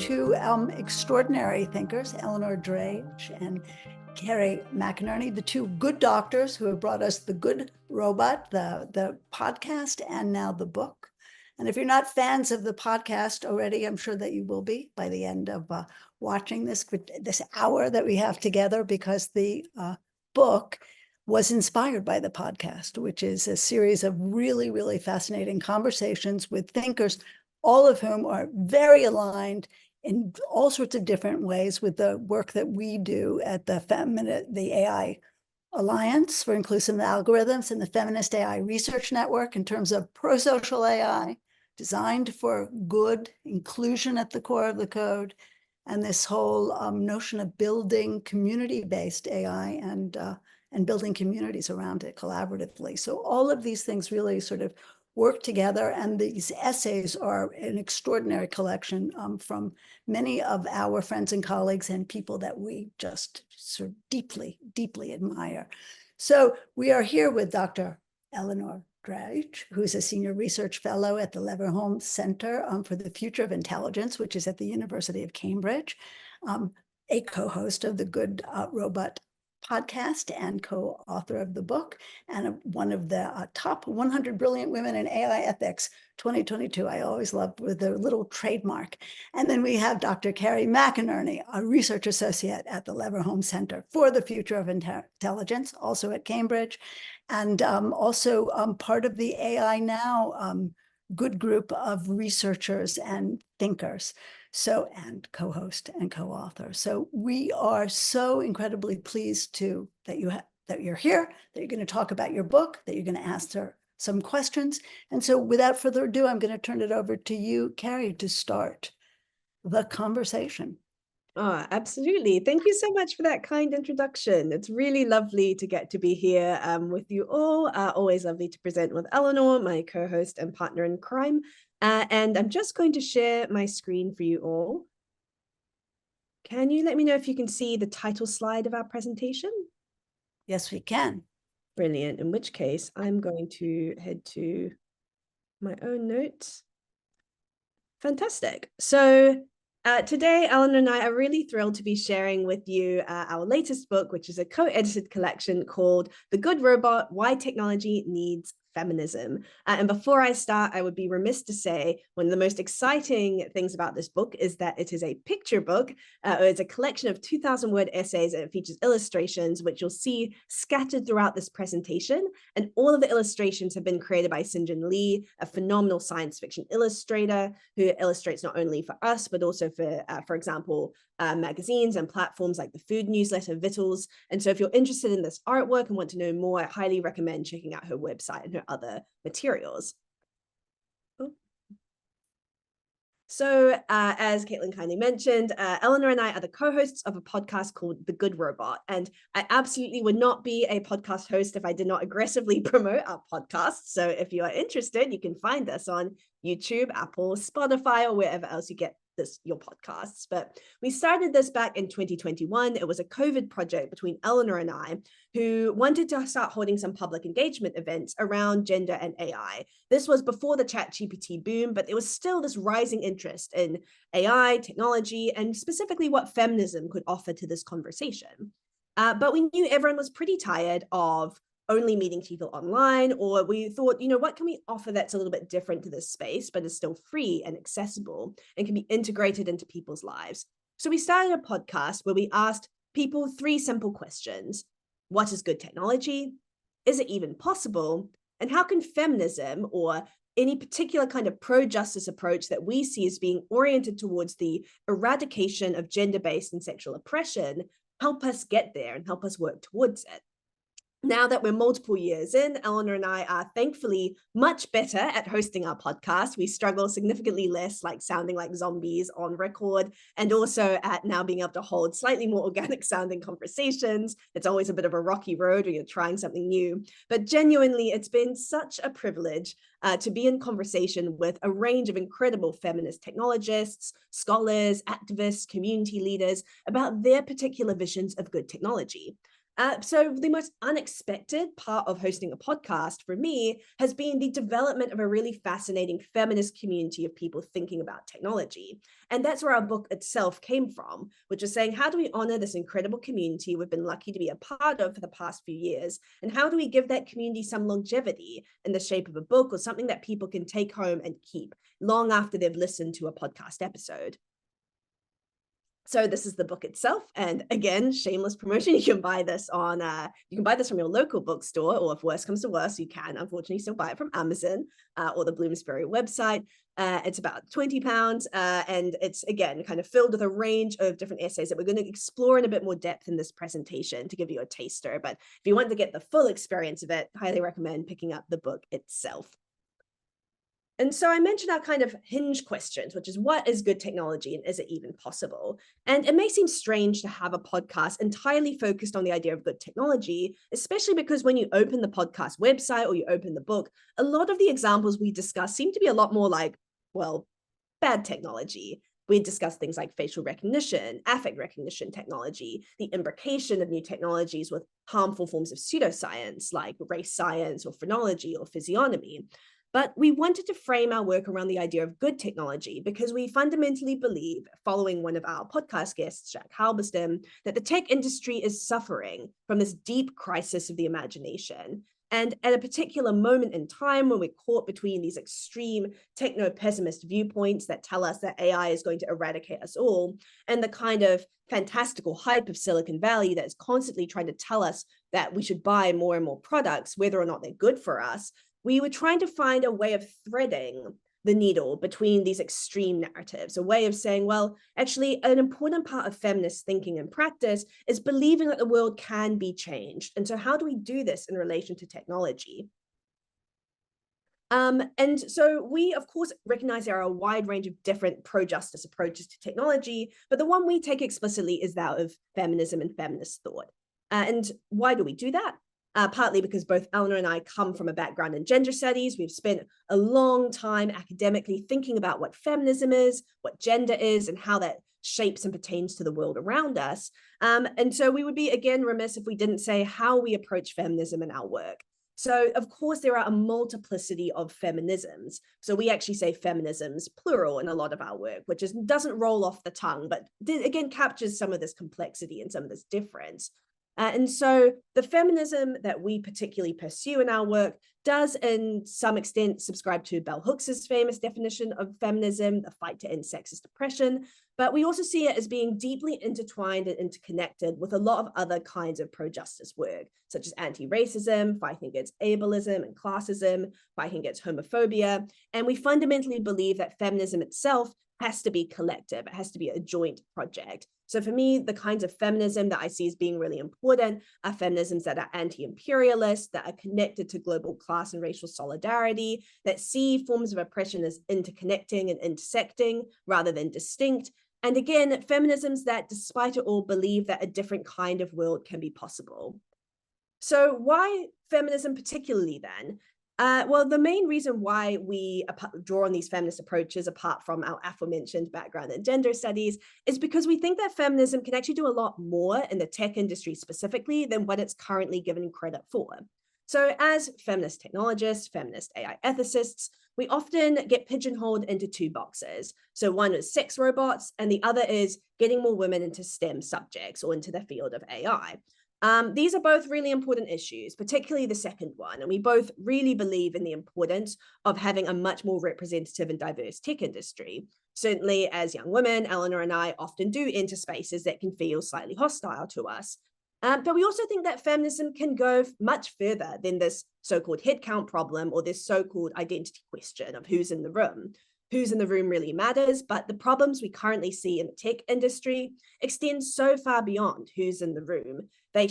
two extraordinary thinkers, Eleanor Drage and Kerry McInerney, the two good doctors who have brought us The Good Robot, the podcast, and now the book. And if you're not fans of the podcast already, I'm sure that you will be by the end of watching this hour that we have together, because the book was inspired by the podcast, which is a series of really, really fascinating conversations with thinkers, all of whom are very aligned in all sorts of different ways with the work that we do at the AI Alliance for Inclusive Algorithms and the Feminist AI Research Network in terms of pro-social AI, designed for good, inclusion at the core of the code, and this whole notion of building community-based AI and building communities around it collaboratively. So all of these things really sort of work together, and these essays are an extraordinary collection from many of our friends and colleagues and people that we just sort of deeply, deeply admire. So we are here with Dr. Eleanor Drage, who's a senior research fellow at the Leverhulme Centre for the Future of Intelligence, which is at the University of Cambridge, a co-host of the Good Robot podcast and co-author of the book, and one of the top 100 brilliant women in AI ethics 2022. I always love with the little trademark. And then we have Dr. Kerry McInerney, a research associate at the Leverhulme Centre for the Future of Intelligence, also at Cambridge, and also part of the AI Now good group of researchers and thinkers. So, and co-host and co-author. So we are so incredibly pleased that you're here, that you're going to talk about your book, that you're going to answer some questions. And so without further ado, I'm going to turn it over to you, Kerry, to start the conversation. Oh, absolutely. Thank you so much for that kind introduction. It's really lovely to get to be here with you all. Always lovely to present with Eleanor, my co-host and partner in crime. And I'm just going to share my screen for you all. Can you let me know if you can see the title slide of our presentation? Yes, we can. Brilliant. In which case, I'm going to head to my own notes. Fantastic. So today, Eleanor and I are really thrilled to be sharing with you our latest book, which is a co-edited collection called The Good Robot: Why Technology Needs Feminism. And before I start, I would be remiss to say one of the most exciting things about this book is that it is a picture book. It's a collection of 2,000-word essays, and it features illustrations, which you'll see scattered throughout this presentation. And all of the illustrations have been created by Sinjin Lee, a phenomenal science fiction illustrator who illustrates not only for us, but also for example, magazines and platforms like the food newsletter Vittles. And so if you're interested in this artwork and want to know more, I highly recommend checking out her website and her other materials. So as Caitlin kindly mentioned, Eleanor and I are the co-hosts of a podcast called The Good Robot. And I absolutely would not be a podcast host if I did not aggressively promote our podcast. So if you are interested, you can find us on YouTube, Apple, Spotify, or wherever else you get your podcasts. But we started this back in 2021. It was a COVID project between Eleanor and I, who wanted to start holding some public engagement events around gender and AI. This was before the ChatGPT boom, but there was still this rising interest in AI, technology, and specifically what feminism could offer to this conversation. But we knew everyone was pretty tired of only meeting people online, or we thought, what can we offer that's a little bit different to this space, but is still free and accessible and can be integrated into people's lives. So we started a podcast where we asked people 3 simple questions. What is good technology? Is it even possible? And how can feminism, or any particular kind of pro-justice approach that we see as being oriented towards the eradication of gender-based and sexual oppression, help us get there and help us work towards it? Now that we're multiple years in, Eleanor and I are thankfully much better at hosting our podcast. We struggle significantly less, like sounding like zombies on record, and also at now being able to hold slightly more organic sounding conversations. It's always a bit of a rocky road when you're trying something new, but genuinely, it's been such a privilege to be in conversation with a range of incredible feminist technologists, scholars, activists, community leaders about their particular visions of good technology. So the most unexpected part of hosting a podcast for me has been the development of a really fascinating feminist community of people thinking about technology. And that's where our book itself came from, which is saying, how do we honor this incredible community we've been lucky to be a part of for the past few years? And how do we give that community some longevity in the shape of a book or something that people can take home and keep long after they've listened to a podcast episode? So this is the book itself, and again, shameless promotion. You can buy this on from your local bookstore, or if worse comes to worse, you can unfortunately still buy it from Amazon or the Bloomsbury website. It's about £20, and it's again kind of filled with a range of different essays that we're going to explore in a bit more depth in this presentation to give you a taster. But if you want to get the full experience of it, highly recommend picking up the book itself. And so I mentioned our kind of hinge questions, which is what is good technology and is it even possible? And it may seem strange to have a podcast entirely focused on the idea of good technology, especially because when you open the podcast website or you open the book, a lot of the examples we discuss seem to be a lot more like, well, bad technology. We discuss things like facial recognition, affect recognition technology, the imbrication of new technologies with harmful forms of pseudoscience like race science or phrenology or physiognomy. But we wanted to frame our work around the idea of good technology because we fundamentally believe, following one of our podcast guests, Jack Halberstam, that the tech industry is suffering from this deep crisis of the imagination. And at a particular moment in time when we're caught between these extreme techno-pessimist viewpoints that tell us that AI is going to eradicate us all, and the kind of fantastical hype of Silicon Valley that is constantly trying to tell us that we should buy more and more products, whether or not they're good for us, we were trying to find a way of threading the needle between these extreme narratives, a way of saying, well, actually, an important part of feminist thinking and practice is believing that the world can be changed. And so how do we do this in relation to technology? And so we, of course, recognize there are a wide range of different pro-justice approaches to technology, but the one we take explicitly is that of feminism and feminist thought. And why do we do that? Partly because both Eleanor and I come from a background in gender studies. We've spent a long time academically thinking about what feminism is, what gender is, and how that shapes and pertains to the world around us. And so we would be, again, remiss if we didn't say how we approach feminism in our work. So, of course, there are a multiplicity of feminisms. So we actually say feminisms, plural, in a lot of our work, which doesn't roll off the tongue, but again, captures some of this complexity and some of this difference. And so the feminism that we particularly pursue in our work does, in some extent, subscribe to Bell Hooks's famous definition of feminism, the fight to end sexist oppression. But we also see it as being deeply intertwined and interconnected with a lot of other kinds of pro-justice work, such as anti-racism, fighting against ableism and classism, fighting against homophobia. And we fundamentally believe that feminism itself has to be collective. It has to be a joint project. So for me, the kinds of feminism that I see as being really important are feminisms that are anti-imperialist, that are connected to global class and racial solidarity, that see forms of oppression as interconnecting and intersecting rather than distinct. And again, feminisms that, despite it all, believe that a different kind of world can be possible. So why feminism particularly then? Well, the main reason why we draw on these feminist approaches, apart from our aforementioned background in gender studies, is because we think that feminism can actually do a lot more in the tech industry specifically than what it's currently given credit for. So as feminist technologists, feminist AI ethicists, we often get pigeonholed into two boxes. So one is sex robots, and the other is getting more women into STEM subjects or into the field of AI. These are both really important issues, particularly the second one, and we both really believe in the importance of having a much more representative and diverse tech industry. Certainly, as young women, Eleanor and I often do enter spaces that can feel slightly hostile to us. But we also think that feminism can go much further than this so-called headcount problem or this so-called identity question of who's in the room. Who's in the room really matters, but the problems we currently see in the tech industry extend so far beyond who's in the room. They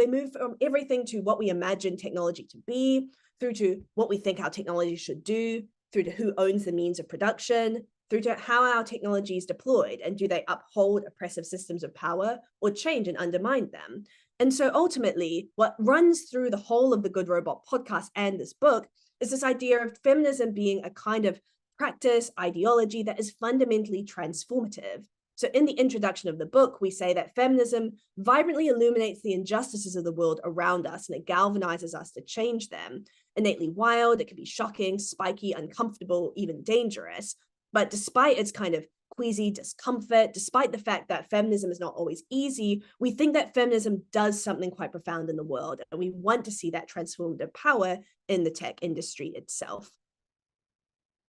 move from everything to what we imagine technology to be, through to what we think our technology should do, through to who owns the means of production, through to how our technology is deployed, and do they uphold oppressive systems of power or change and undermine them? And so ultimately, what runs through the whole of the Good Robot podcast and this book is this idea of feminism being a kind of practice, ideology that is fundamentally transformative. So in the introduction of the book, we say that feminism vibrantly illuminates the injustices of the world around us, and it galvanizes us to change them. Innately wild, it can be shocking, spiky, uncomfortable, even dangerous. But despite its kind of queasy discomfort, despite the fact that feminism is not always easy, we think that feminism does something quite profound in the world, and we want to see that transformative power in the tech industry itself.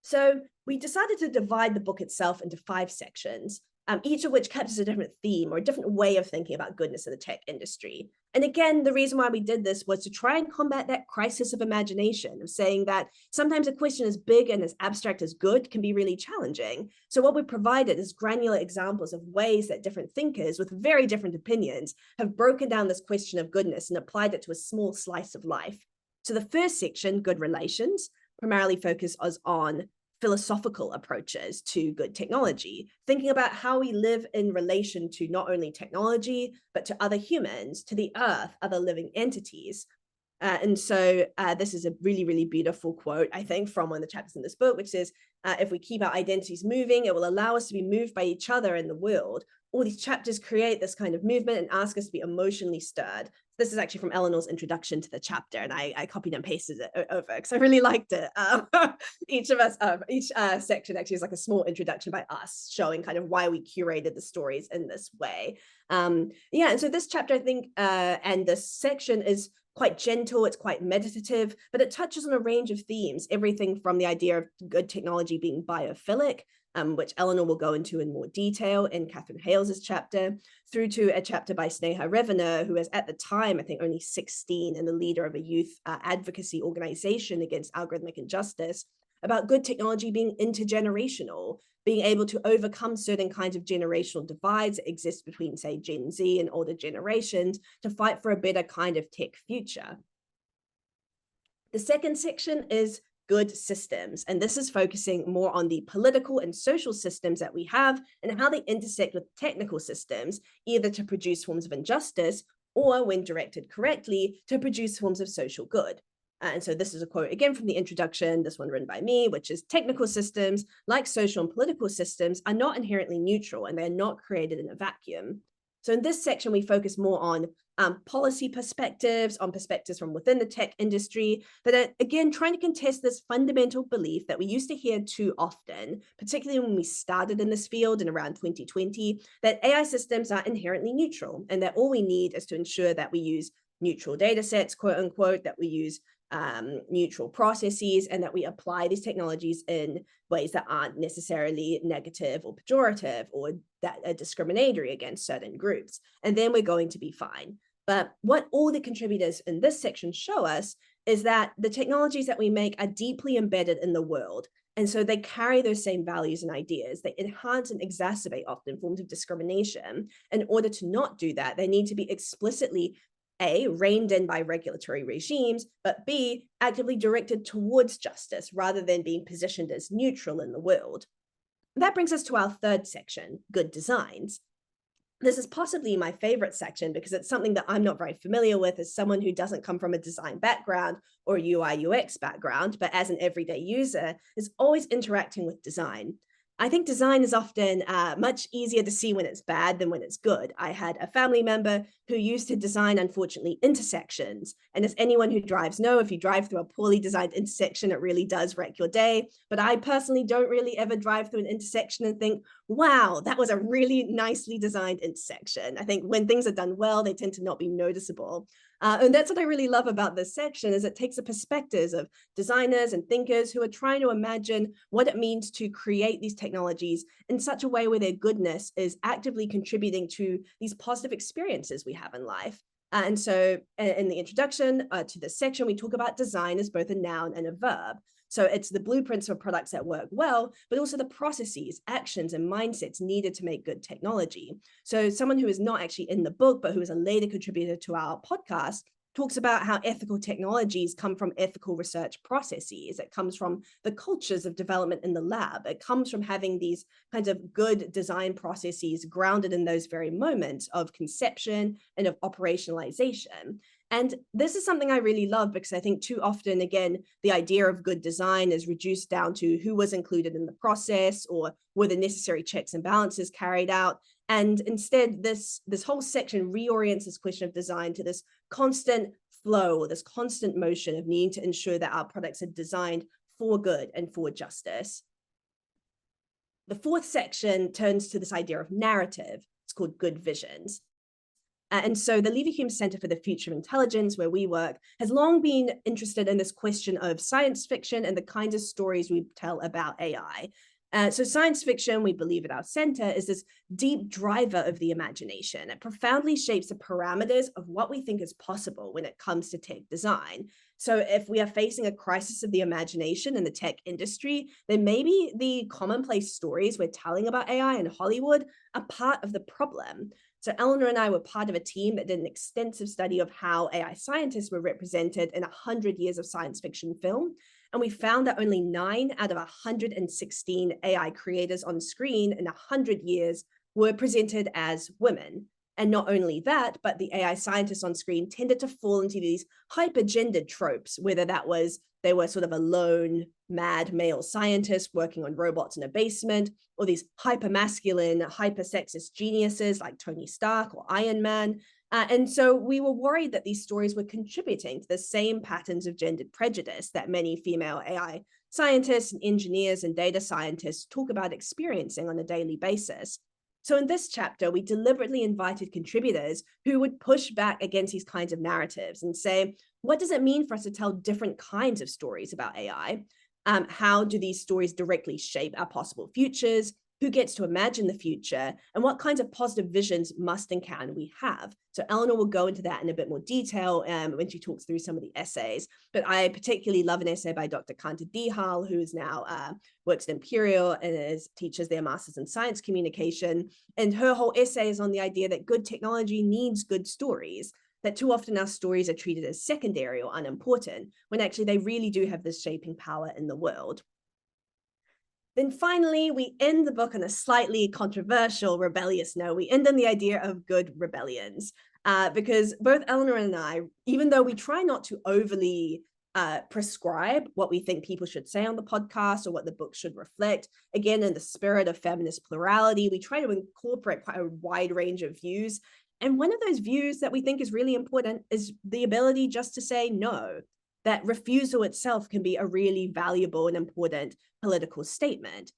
So we decided to divide the book itself into 5 sections, each of which captures a different theme or a different way of thinking about goodness in the tech industry. And again, the reason why we did this was to try and combat that crisis of imagination, of saying that sometimes a question as big and as abstract as good can be really challenging. So what we provided is granular examples of ways that different thinkers with very different opinions have broken down this question of goodness and applied it to a small slice of life. So the first section, Good Relations, primarily focuses on philosophical approaches to good technology, thinking about how we live in relation to not only technology, but to other humans, to the earth, other living entities. And so this is a really, really beautiful quote, I think, from one of the chapters in this book, which says, if we keep our identities moving, it will allow us to be moved by each other in the world. All these chapters create this kind of movement and ask us to be emotionally stirred. This is actually from Eleanor's introduction to the chapter, and I copied and pasted it over because I really liked it. Each section actually is like a small introduction by us, showing kind of why we curated the stories in this way. And so this chapter, I think, and this section is quite gentle, it's quite meditative, but it touches on a range of themes, everything from the idea of good technology being biophilic, which Eleanor will go into in more detail in Catherine Hales's chapter, through to a chapter by Sneha Revener, who is at the time, I think, only 16 and the leader of a youth advocacy organization against algorithmic injustice, about good technology being intergenerational, being able to overcome certain kinds of generational divides that exist between, say, Gen Z and older generations to fight for a better kind of tech future. The second section is Good Systems, and this is focusing more on the political and social systems that we have and how they intersect with technical systems, either to produce forms of injustice or, when directed correctly, to produce forms of social good. And so this is a quote again from the introduction, this one written by me, which is, technical systems, like social and political systems, are not inherently neutral, and they're not created in a vacuum. So in this section, we focus more on policy perspectives, on perspectives from within the tech industry that are, again, trying to contest this fundamental belief that we used to hear too often, particularly when we started in this field in around 2020, that AI systems are inherently neutral, and that all we need is to ensure that we use neutral data sets, quote unquote, that we use neutral processes, and that we apply these technologies in ways that aren't necessarily negative or pejorative or that are discriminatory against certain groups. And then we're going to be fine. But what all the contributors in this section show us is that the technologies that we make are deeply embedded in the world. And so they carry those same values and ideas. They enhance and exacerbate often forms of discrimination. In order to not do that, they need to be explicitly A, reined in by regulatory regimes, but B, actively directed towards justice rather than being positioned as neutral in the world. That brings us to our third section, Good Designs. This is possibly my favorite section because it's something that I'm not very familiar with as someone who doesn't come from a design background or UI UX background, but as an everyday user is always interacting with design. I think design is often much easier to see when it's bad than when it's good. I had a family member who used to design, unfortunately, intersections. And as anyone who drives know, if you drive through a poorly designed intersection, it really does wreck your day. But I personally don't really ever drive through an intersection and think, wow, that was a really nicely designed intersection. I think when things are done well, they tend to not be noticeable. And that's what I really love about this section, is it takes the perspectives of designers and thinkers who are trying to imagine what it means to create these technologies in such a way where their goodness is actively contributing to these positive experiences we have in life. And so in the introduction to this section, we talk about design as both a noun and a verb. So it's the blueprints for products that work well, but also the processes, actions, and mindsets needed to make good technology. So someone who is not actually in the book, but who is a later contributor to our podcast, talks about how ethical technologies come from ethical research processes. It comes from the cultures of development in the lab. It comes from having these kinds of good design processes grounded in those very moments of conception and of operationalization. And this is something I really love, because I think too often, again, the idea of good design is reduced down to who was included in the process, or were the necessary checks and balances carried out. And instead, this whole section reorients this question of design to this constant flow, or this constant motion of needing to ensure that our products are designed for good and for justice. The fourth section turns to this idea of narrative. It's called Good Visions. And so the Leverhulme Centre for the Future of Intelligence, where we work, has long been interested in this question of science fiction and the kinds of stories we tell about AI. So science fiction, we believe at our centre, is this deep driver of the imagination. It profoundly shapes the parameters of what we think is possible when it comes to tech design. So if we are facing a crisis of the imagination in the tech industry, then maybe the commonplace stories we're telling about AI in Hollywood are part of the problem. So Eleanor and I were part of a team that did an extensive study of how AI scientists were represented in 100 years of science fiction film. And we found that only 9 out of 116 AI creators on screen in 100 years were presented as women. And not only that, but the AI scientists on screen tended to fall into these hyper-gendered tropes, whether that was they were sort of a lone, mad male scientist working on robots in a basement, or these hyper-masculine, hyper-sexist geniuses like Tony Stark or Iron Man. And so we were worried that these stories were contributing to the same patterns of gendered prejudice that many female AI scientists and engineers and data scientists talk about experiencing on a daily basis. So in this chapter, we deliberately invited contributors who would push back against these kinds of narratives and say, what does it mean for us to tell different kinds of stories about AI? How do these stories directly shape our possible futures? Who gets to imagine the future? And what kinds of positive visions must and can we have? So Eleanor will go into that in a bit more detail when she talks through some of the essays. But I particularly love an essay by Dr. Kanta Dihal, who is now works at Imperial and teaches their Masters in Science Communication. And her whole essay is on the idea that good technology needs good stories, that too often our stories are treated as secondary or unimportant, when actually they really do have this shaping power in the world. Then finally, we end the book on a slightly controversial, rebellious note. We end on the idea of good rebellions, because both Eleanor and I, even though we try not to overly prescribe what we think people should say on the podcast or what the book should reflect, again, in the spirit of feminist plurality, we try to incorporate quite a wide range of views. And one of those views that we think is really important is the ability just to say no. That refusal itself can be a really valuable and important political statement.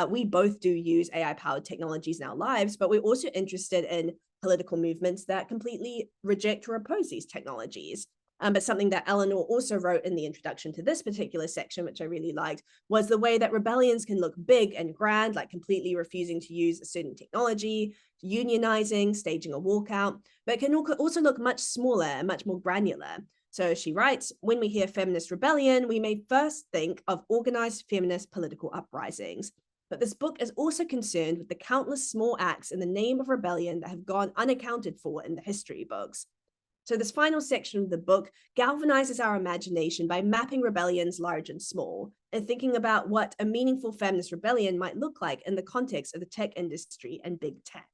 We both do use AI-powered technologies in our lives, but we're also interested in political movements that completely reject or oppose these technologies. But something that Eleanor also wrote in the introduction to this particular section, which I really liked, was the way that rebellions can look big and grand, like completely refusing to use a certain technology, unionizing, staging a walkout, but it can also look much smaller and much more granular. So she writes, when we hear feminist rebellion, we may first think of organized feminist political uprisings. But this book is also concerned with the countless small acts in the name of rebellion that have gone unaccounted for in the history books. So this final section of the book galvanizes our imagination by mapping rebellions large and small, and thinking about what a meaningful feminist rebellion might look like in the context of the tech industry and big tech.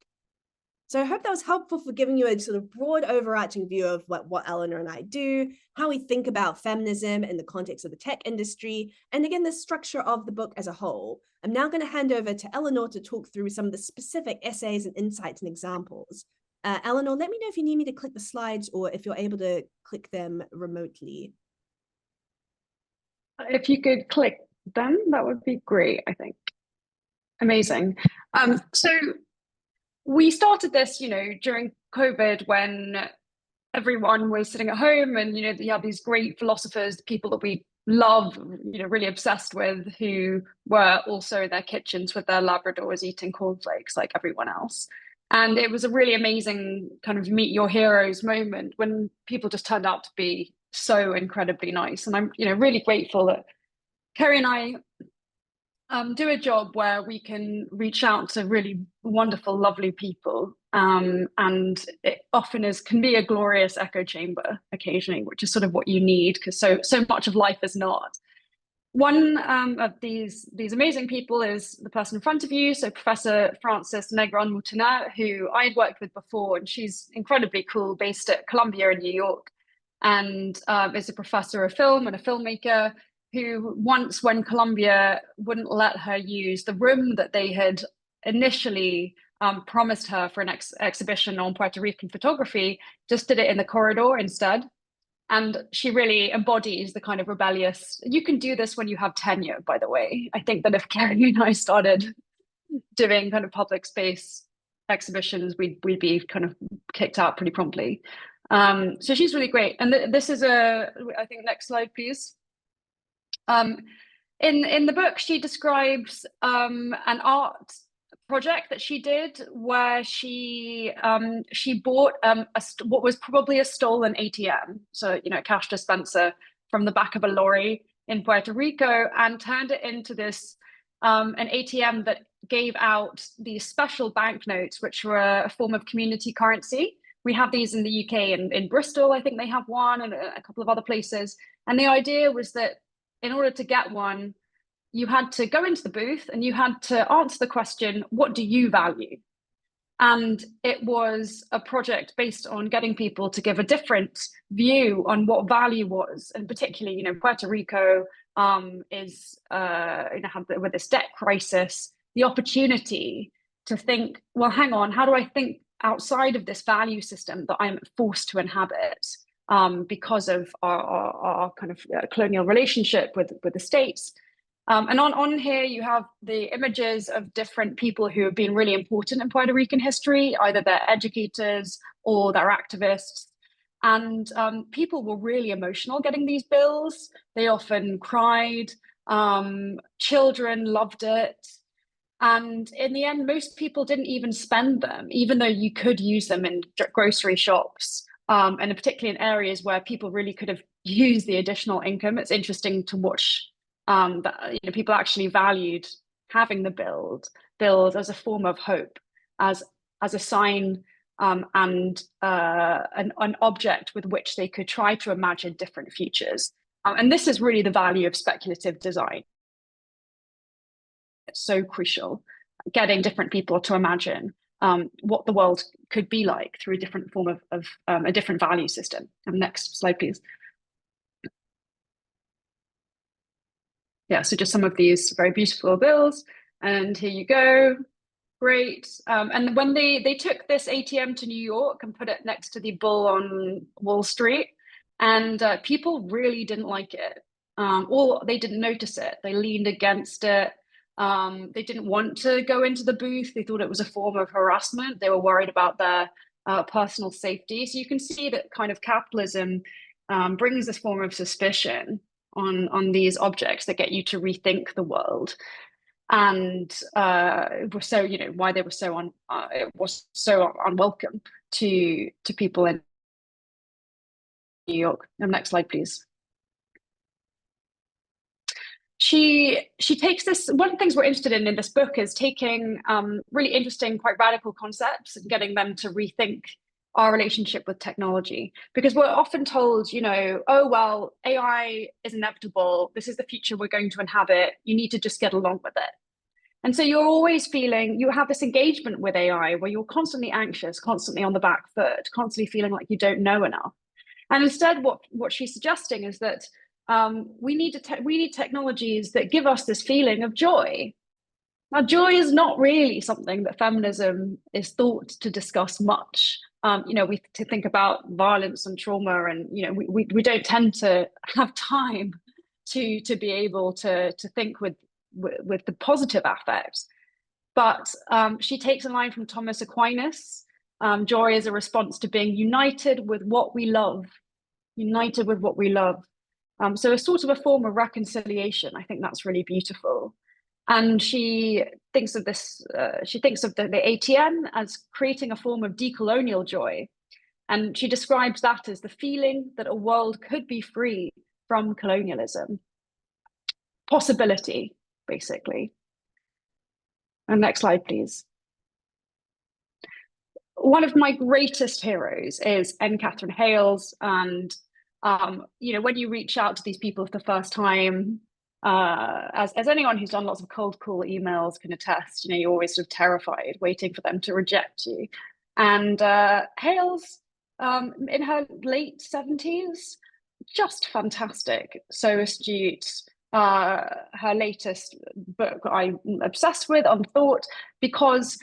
So I hope that was helpful for giving you a sort of broad overarching view of what Eleanor and I do, how we think about feminism in the context of the tech industry, and again, the structure of the book as a whole. I'm now going to hand over to Eleanor to talk through some of the specific essays and insights and examples. Eleanor, let me know if you need me to click the slides or if you're able to click them remotely. If you could click them, that would be great, I think. Amazing. So we started this, during COVID when everyone was sitting at home and, you have these great philosophers, people that we love, really obsessed with, who were also in their kitchens with their Labradors eating cornflakes like everyone else. And it was a really amazing kind of meet your heroes moment when people just turned out to be so incredibly nice. And I'm, really grateful that Kerry and I do a job where we can reach out to really wonderful, lovely people. And it often can be a glorious echo chamber occasionally, which is sort of what you need, because so much of life is not. One of these amazing people is the person in front of you, so Professor Frances Negron-Moutonat, who I'd worked with before, and she's incredibly cool, based at Columbia in New York. and is a professor of film and a filmmaker who once, when Columbia wouldn't let her use the room that they had initially promised her for an exhibition on Puerto Rican photography, just did it in the corridor instead. And she really embodies the kind of rebellious, you can do this when you have tenure, by the way. I think that if Kerry and I started doing kind of public space exhibitions, we'd be kind of kicked out pretty promptly. So she's really great. And this is I think next slide, please. In the book, she describes an art project that she did where she bought what was probably a stolen ATM, so a cash dispenser from the back of a lorry in Puerto Rico, and turned it into this an ATM that gave out these special banknotes, which were a form of community currency. We have these in the UK, and in Bristol, I think they have one, and a couple of other places. And the idea was that in order to get one, you had to go into the booth and you had to answer the question, what do you value? And it was a project based on getting people to give a different view on what value was. And particularly, Puerto Rico is, with this debt crisis, the opportunity to think, well, hang on, how do I think outside of this value system that I'm forced to inhabit because of our kind of colonial relationship with the states? And on here, you have the images of different people who have been really important in Puerto Rican history, either they're educators or they're activists. And people were really emotional getting these bills. They often cried. Children loved it. And in the end, most people didn't even spend them, even though you could use them in grocery shops. And particularly in areas where people really could have used the additional income. It's interesting to watch that people actually valued having the bills as a form of hope, as a sign and an object with which they could try to imagine different futures. And this is really the value of speculative design. It's so crucial, getting different people to imagine what the world could be like through a different form of a different value system. Next slide, please. Yeah, so just some of these very beautiful bills. And here you go. Great. And when they took this ATM to New York and put it next to the bull on Wall Street, and people really didn't like it. Or they didn't notice it. They leaned against it. They didn't want to go into the booth. They thought it was a form of harassment. They were worried about their personal safety. So you can see that kind of capitalism brings this form of suspicion on these objects that get you to rethink the world. And it was so, why they were so it was so unwelcome to people in New York. Next slide, please. She takes this, one of the things we're interested in this book is taking really interesting, quite radical concepts and getting them to rethink our relationship with technology. Because we're often told, oh, well, AI is inevitable. This is the future we're going to inhabit. You need to just get along with it. And so you're always feeling, you have this engagement with AI where you're constantly anxious, constantly on the back foot, constantly feeling like you don't know enough. And instead, what she's suggesting is that we need technologies that give us this feeling of joy. Now, joy is not really something that feminism is thought to discuss much. We to think about violence and trauma, and we don't tend to have time to be able to think with the positive affects. But she takes a line from Thomas Aquinas. Joy is a response to being united with what we love. United with what we love. So a sort of a form of reconciliation. I think that's really beautiful. And she thinks of this, she thinks of the ATM as creating a form of decolonial joy. And she describes that as the feeling that a world could be free from colonialism. Possibility, basically. And next slide, please. One of my greatest heroes is N. Catherine Hales. And, when you reach out to these people for the first time, as anyone who's done lots of cold call emails can attest, you're always sort of terrified, waiting for them to reject you. And Hales in her late 70s. Just fantastic, so astute. Her latest book I'm obsessed with, On Thought, because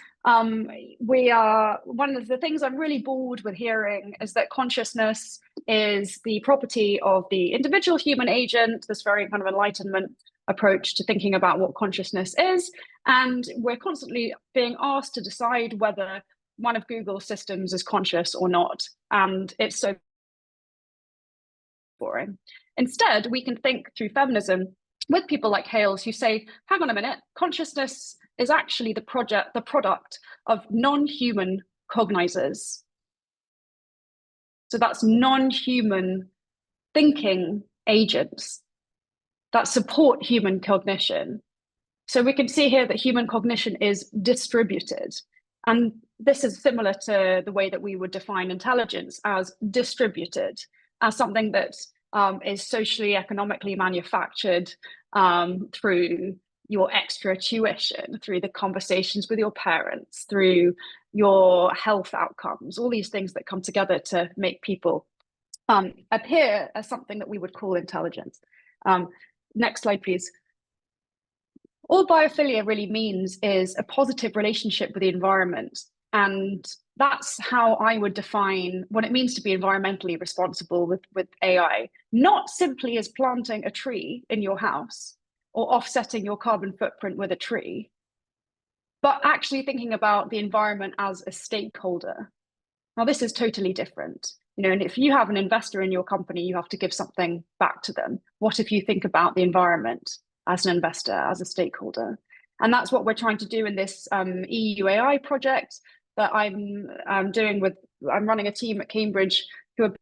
we are, one of the things I'm really bored with hearing is that consciousness is the property of the individual human agent, this very kind of Enlightenment approach to thinking about what consciousness is. And we're constantly being asked to decide whether one of Google's systems is conscious or not. And it's so boring. Instead, we can think through feminism with people like Hales who say, hang on a minute, consciousness is actually the product of non-human cognizers. So that's non-human thinking agents that support human cognition. So we can see here that human cognition is distributed. And this is similar to the way that we would define intelligence as distributed, as something that is socially, economically manufactured through your extra tuition, through the conversations with your parents, through your health outcomes, all these things that come together to make people appear as something that we would call intelligence. Next slide, please. All biophilia really means is a positive relationship with the environment. And that's how I would define what it means to be environmentally responsible with AI, not simply as planting a tree in your house or offsetting your carbon footprint with a tree, but actually thinking about the environment as a stakeholder. Now, this is totally different. You know, and if you have an investor in your company, you have to give something back to them. What if you think about the environment as an investor, as a stakeholder? And that's what we're trying to do in this EU AI project that I'm doing with, I'm running a team at Cambridge who are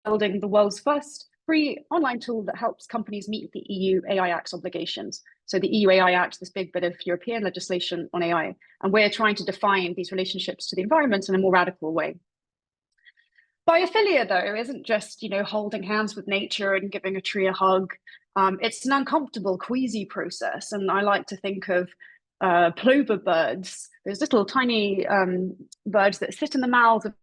building the world's first free online tool that helps companies meet the EU AI Act's obligations. So the EU AI Act, this big bit of European legislation on AI, and we're trying to define these relationships to the environment in a more radical way. Biophilia, though, isn't just, you know, holding hands with nature and giving a tree a hug. It's an uncomfortable, queasy process. And I like to think of plover birds, those little tiny birds that sit in the mouths of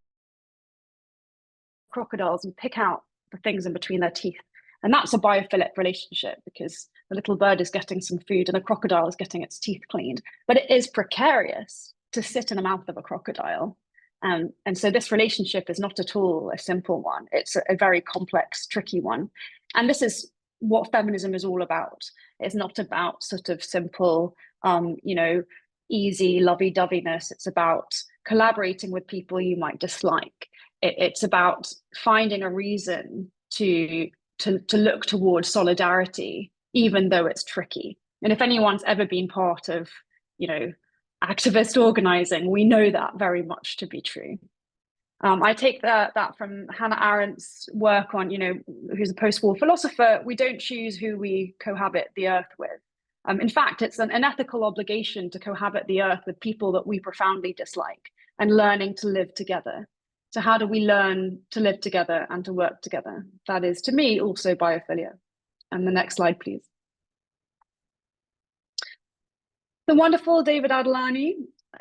crocodiles and pick out the things in between their teeth. And that's a biophilic relationship because the little bird is getting some food and the crocodile is getting its teeth cleaned. But it is precarious to sit in the mouth of a crocodile. And so this relationship is not at all a simple one. It's a very complex, tricky one. And this is what feminism is all about. It's not about sort of simple, you know, easy lovey-doveyness. It's about collaborating with people you might dislike. It's about finding a reason to look towards solidarity, even though it's tricky. And if anyone's ever been part of, you know, activist organizing, we know that very much to be true. I take that from Hannah Arendt's work on, you know, who's a post-war philosopher. We don't choose who we cohabit the earth with. In fact, it's an ethical obligation to cohabit the earth with people that we profoundly dislike and learning to live together. So how do we learn to live together and to work together? That is, to me, also biophilia. And the next slide, please. The wonderful David Adelani,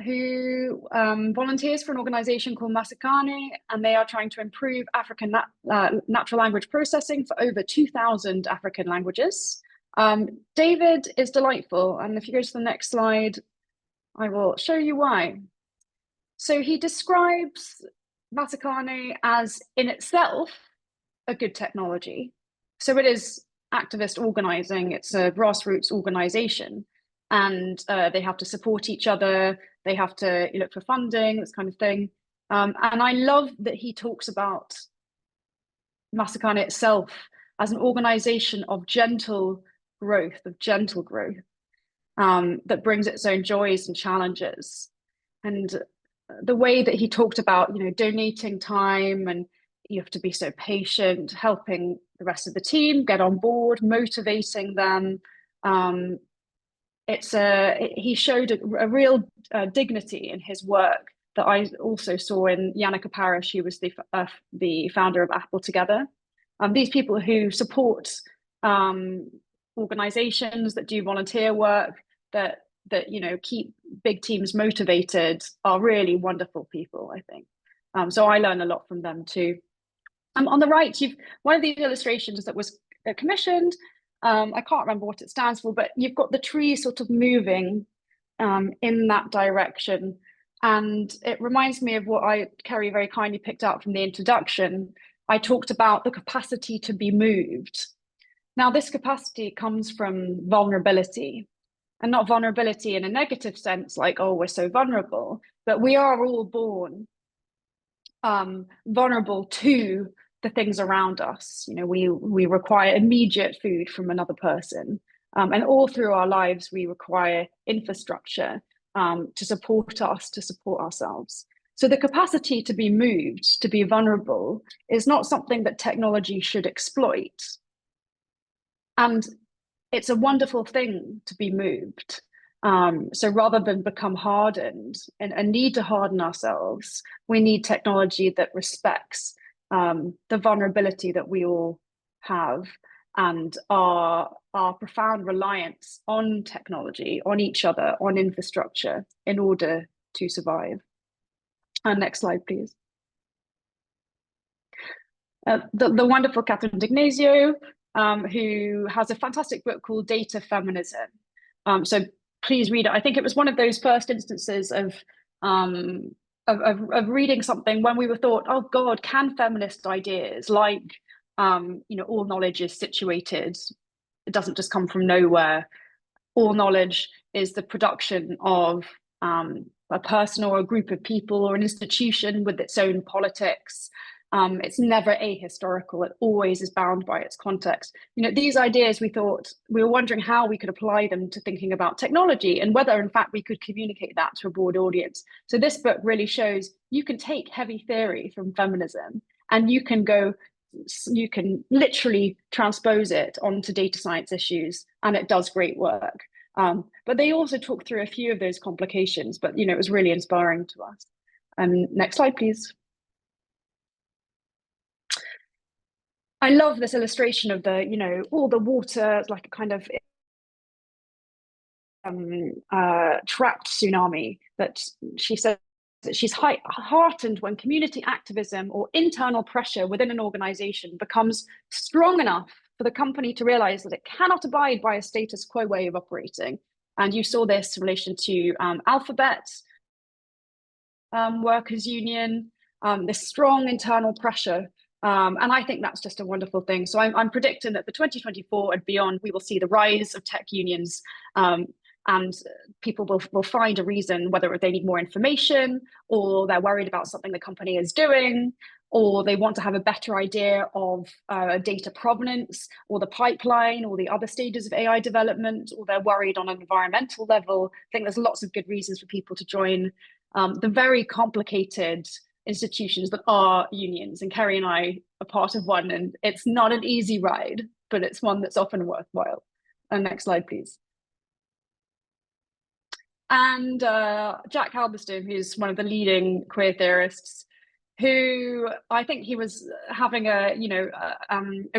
who volunteers for an organization called Masikane, and they are trying to improve African natural language processing for over 2,000 African languages. David is delightful, and if you go to the next slide, I will show you why. So he describes Masikane as in itself a good technology. So it is activist organizing, it's a grassroots organization. And they have to support each other. They have to look for funding, this kind of thing. And I love that he talks about Masikane itself as an organization of gentle growth, that brings its own joys and challenges. And the way that he talked about, you know, donating time, and you have to be so patient, helping the rest of the team get on board, motivating them. He showed a real dignity in his work that I also saw in Yannicka Parrish, who was the founder of Apple Together. These people who support organizations that do volunteer work, that you know, keep big teams motivated, are really wonderful people, I think. So I learn a lot from them too. On the right, one of the illustrations that was commissioned, I can't remember what it stands for, but you've got the tree sort of moving in that direction. And it reminds me of what Kerry very kindly picked up from the introduction. I talked about the capacity to be moved. Now, this capacity comes from vulnerability, and not vulnerability in a negative sense, like, oh, we're so vulnerable, but we are all born vulnerable to the things around us. We require immediate food from another person, and all through our lives we require infrastructure to support us, to support ourselves. So the capacity to be moved, to be vulnerable, is not something that technology should exploit. And it's a wonderful thing to be moved. So rather than become hardened and need to harden ourselves, we need technology that respects the vulnerability that we all have, and our profound reliance on technology, on each other, on infrastructure in order to survive. Next slide, please. The wonderful Catherine D'Ignazio, who has a fantastic book called Data Feminism. So please read it. I think it was one of those first instances of reading something when we were thought, oh God, can feminist ideas like, all knowledge is situated. It doesn't just come from nowhere. All knowledge is the production of a person or a group of people or an institution with its own politics. It's never ahistorical. It always is bound by its context. These ideas, we were wondering how we could apply them to thinking about technology and whether, in fact, we could communicate that to a broad audience. So this book really shows you can take heavy theory from feminism and you can literally transpose it onto data science issues, and it does great work. But they also talk through a few of those complications, but it was really inspiring to us. Next slide, please. I love this illustration of all the water, like a kind of trapped tsunami, that she says that she's heartened when community activism or internal pressure within an organization becomes strong enough for the company to realize that it cannot abide by a status quo way of operating. And you saw this in relation to Alphabet workers union, this strong internal pressure. And I think that's just a wonderful thing. So I'm predicting that for 2024 and beyond, we will see the rise of tech unions, and people will find a reason, whether they need more information or they're worried about something the company is doing, or they want to have a better idea of data provenance or the pipeline or the other stages of AI development, or they're worried on an environmental level. I think there's lots of good reasons for people to join the very complicated institutions that are unions, and Kerry and I are part of one, and it's not an easy ride, but it's one that's often worthwhile. Next slide, please. And Jack Halberstam, who's one of the leading queer theorists, who I think he was having a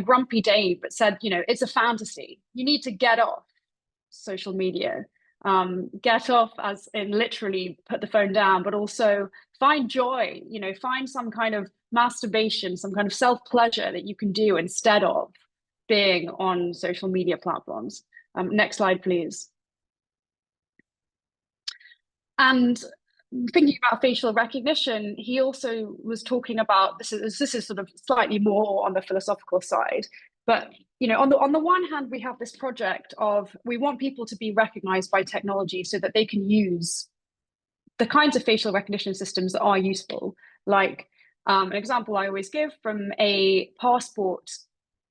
grumpy day, but said, it's a fantasy. You need to get off social media. Get off as in literally put the phone down, but also find joy, find some kind of masturbation, some kind of self-pleasure that you can do instead of being on social media platforms. Next slide, please. And thinking about facial recognition, he also was talking about, this is sort of slightly more on the philosophical side, but on the one hand, we have this project of, we want people to be recognized by technology so that they can use the kinds of facial recognition systems that are useful. Like an example I always give from a passport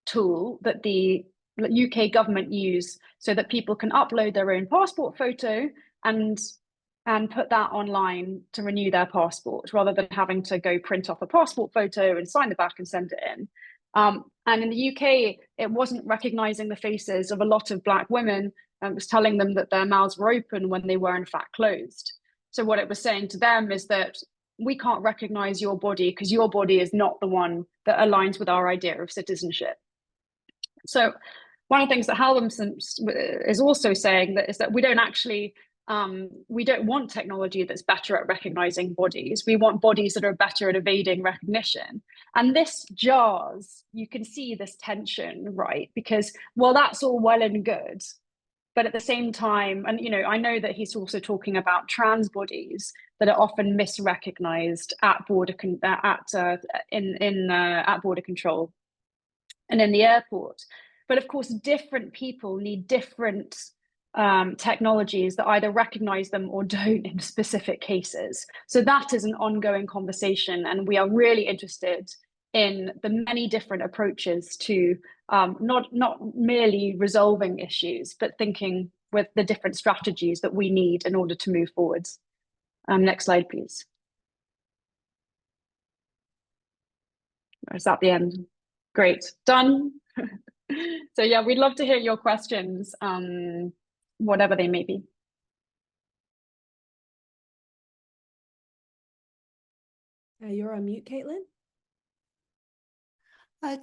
tool that the UK government use so that people can upload their own passport photo and put that online to renew their passport, rather than having to go print off a passport photo and sign the back and send it in. And in the UK, it wasn't recognizing the faces of a lot of Black women. It was telling them that their mouths were open when they were in fact closed. So what it was saying to them is that we can't recognize your body because your body is not the one that aligns with our idea of citizenship. So one of the things that Halberstam is also saying is that we don't actually we don't want technology that's better at recognizing bodies. We want bodies that are better at evading recognition. And this jars, you can see this tension, right? Because, well, that's all well and good. But at the same time, and I know that he's also talking about trans bodies that are often misrecognized at border border control and in the airport. But of course, different people need different technologies that either recognize them or don't in specific cases. So that is an ongoing conversation, and we are really interested in the many different approaches to not merely resolving issues, but thinking with the different strategies that we need in order to move forwards. Next slide, please. Is that the end? Great, done. So yeah, we'd love to hear your questions, whatever they may be. You're on mute, Caitlin. I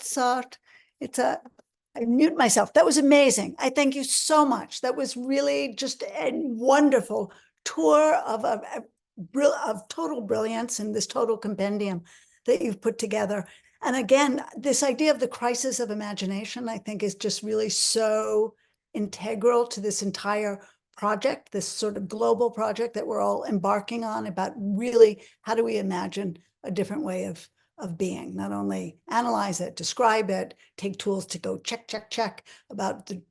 mute myself. That was amazing. I thank you so much. That was really just a wonderful tour of total brilliance and this total compendium that you've put together. And again, this idea of the crisis of imagination, I think, is just really so integral to this entire project, this sort of global project that we're all embarking on about really how do we imagine a different way of being, not only analyze it, describe it, take tools to go check about the,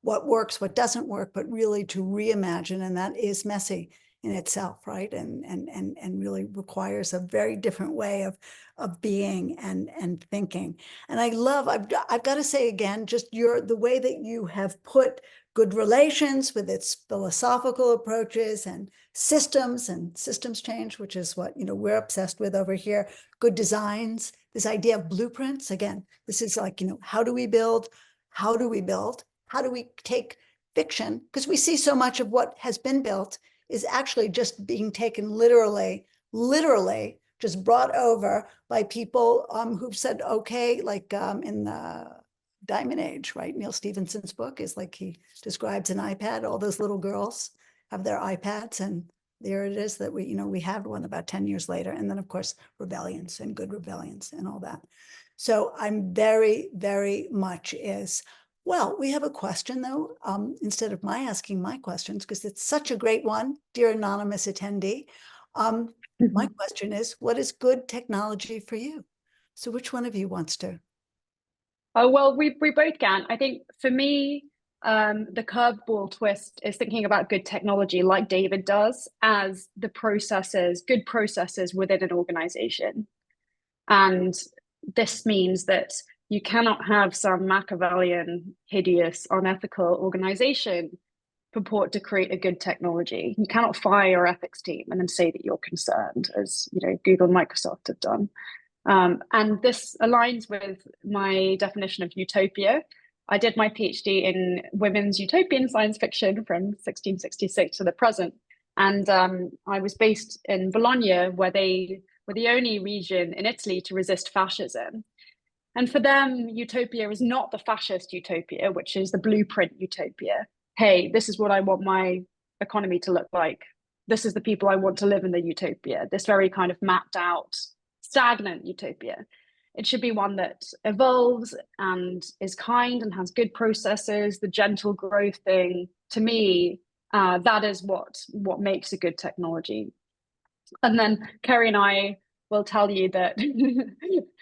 what works, what doesn't work, but really to reimagine. And that is messy in itself, right? And really requires a very different way of being and thinking. And I love, I've got to say again, just the way that you have put good relations with its philosophical approaches and systems change, which is what we're obsessed with over here. Good designs, this idea of blueprints. Again, this is like, how do we build? How do we build? How do we take fiction? Because we see so much of what has been built is actually just being taken literally, just brought over by people who've said, okay, like in the Diamond Age, right? Neil Stephenson's book is like, he describes an iPad. All those little girls have their iPads, and there it is that we have one about 10 years later. And then of course, rebellions and good rebellions and all that. So I'm very, very much well, we have a question though, instead of my asking my questions, because it's such a great one, dear anonymous attendee. My question is, what is good technology for you? So which one of you wants to? Oh, well, we both can. I think for me, the curveball twist is thinking about good technology like David does as the good processes within an organization. And this means that you cannot have some Machiavellian, hideous, unethical organization purport to create a good technology. You cannot fire your ethics team and then say that you're concerned, as Google and Microsoft have done. And this aligns with my definition of utopia. I did my PhD in women's utopian science fiction from 1666 to the present. And I was based in Bologna, where they were the only region in Italy to resist fascism. And for them, utopia is not the fascist utopia, which is the blueprint utopia. Hey, this is what I want my economy to look like. This is the people I want to live in the utopia. This very kind of mapped out, stagnant utopia. It should be one that evolves and is kind and has good processes, the gentle growth thing. To me, that is what makes a good technology. And then Kerry and I will tell you that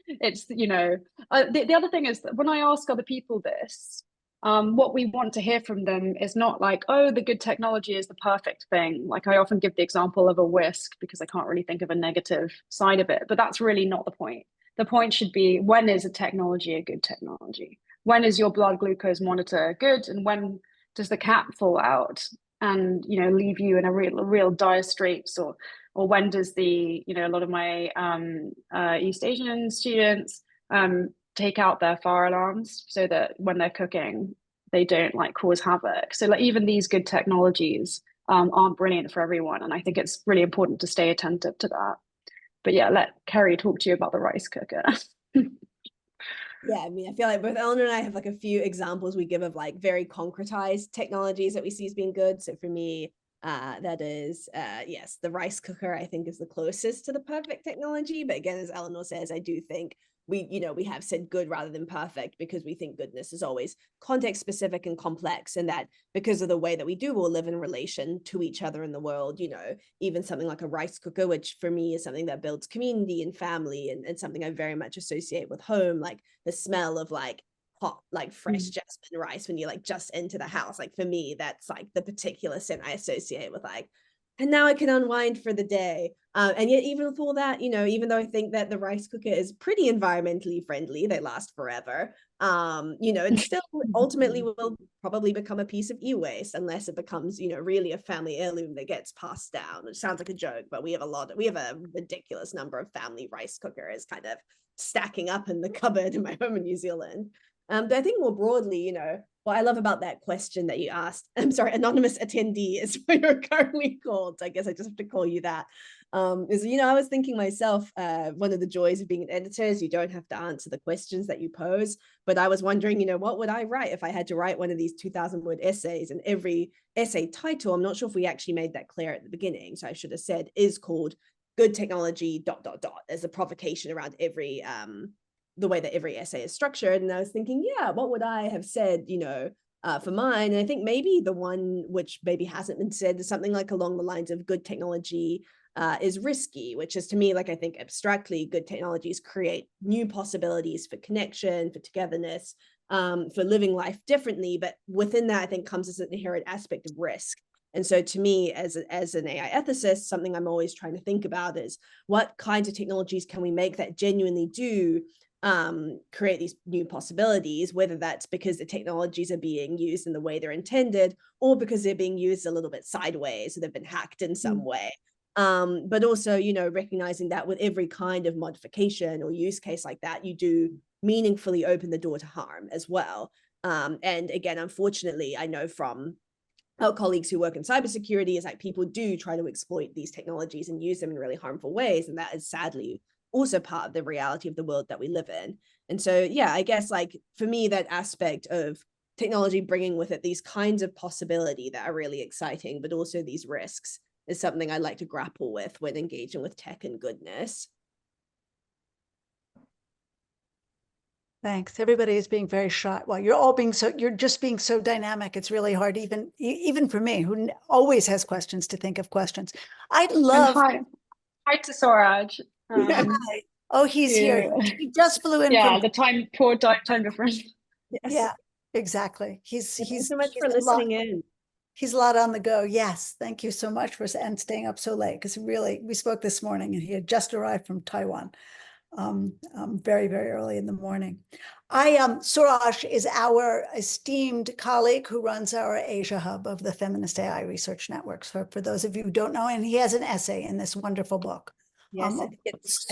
it's, the other thing is that when I ask other people this, what we want to hear from them is not like, oh, the good technology is the perfect thing. Like I often give the example of a whisk because I can't really think of a negative side of it, but that's really not the point. The point should be, when is a technology a good technology? When is your blood glucose monitor good? And when does the cap fall out and, leave you in a real dire straits? Or when does a lot of my East Asian students take out their fire alarms so that when they're cooking, they don't cause havoc. So even these good technologies aren't brilliant for everyone. And I think it's really important to stay attentive to that. But yeah, let Kerry talk to you about the rice cooker. Yeah, I mean, I feel like both Eleanor and I have a few examples we give of very concretized technologies that we see as being good. So for me, That is, yes, the rice cooker, I think, is the closest to the perfect technology. But again, as Eleanor says, I do think we have said good rather than perfect because we think goodness is always context specific and complex, and that because of the way that we do all live in relation to each other in the world, even something like a rice cooker, which for me is something that builds community and family, and something I very much associate with home, like the smell of like hot, like fresh jasmine rice when you like just enter the house. Like for me, that's like the particular scent I associate with like, and now I can unwind for the day. And yet even with all that, even though I think that the rice cooker is pretty environmentally friendly, they last forever. It still ultimately will probably become a piece of e-waste unless it becomes, really a family heirloom that gets passed down. It sounds like a joke, but we have a ridiculous number of family rice cookers kind of stacking up in the cupboard in my home in New Zealand. But I think more broadly, what I love about that question that you asked, I'm sorry, anonymous attendee is what you're currently called. I guess I just have to call you that. Is, I was thinking myself, one of the joys of being an editor is you don't have to answer the questions that you pose. But I was wondering, what would I write if I had to write one of these 2,000-word essays? And every essay title, I'm not sure if we actually made that clear at the beginning, so I should have said, is called Good Technology ... as a provocation around every the way that every essay is structured. And I was thinking, what would I have said, for mine? And I think maybe the one which maybe hasn't been said is something like along the lines of good technology is risky, which is to me, like, I think abstractly, good technologies create new possibilities for connection, for togetherness, for living life differently. But within that, I think comes as an inherent aspect of risk. And so to me, as an AI ethicist, something I'm always trying to think about is what kinds of technologies can we make that genuinely do create these new possibilities, whether that's because the technologies are being used in the way they're intended, or because they're being used a little bit sideways, or they've been hacked in some way. But also, recognizing that with every kind of modification or use case like that, you do meaningfully open the door to harm as well. And again, unfortunately, I know from our colleagues who work in cybersecurity is like people do try to exploit these technologies and use them in really harmful ways. And that is sadly also part of the reality of the world that we live in. And so, I guess like for me, that aspect of technology bringing with it these kinds of possibility that are really exciting, but also these risks is something I like to grapple with when engaging with tech and goodness. Thanks. Everybody is being very shy. Well, you're just being so dynamic. It's really hard, even for me, who always has questions, to think of questions. I'd love. Hi to Swaraj. Oh, he's here. He just flew in. Yeah, the time difference. Yes. Yeah, exactly. He's so much for listening in. He's a lot on the go. Yes, thank you so much and staying up so late, because really we spoke this morning and he had just arrived from Taiwan. Very, very early in the morning. Suraj is our esteemed colleague who runs our Asia hub of the Feminist AI Research Networks, for those of you who don't know, and he has an essay in this wonderful book. Yes, I think it's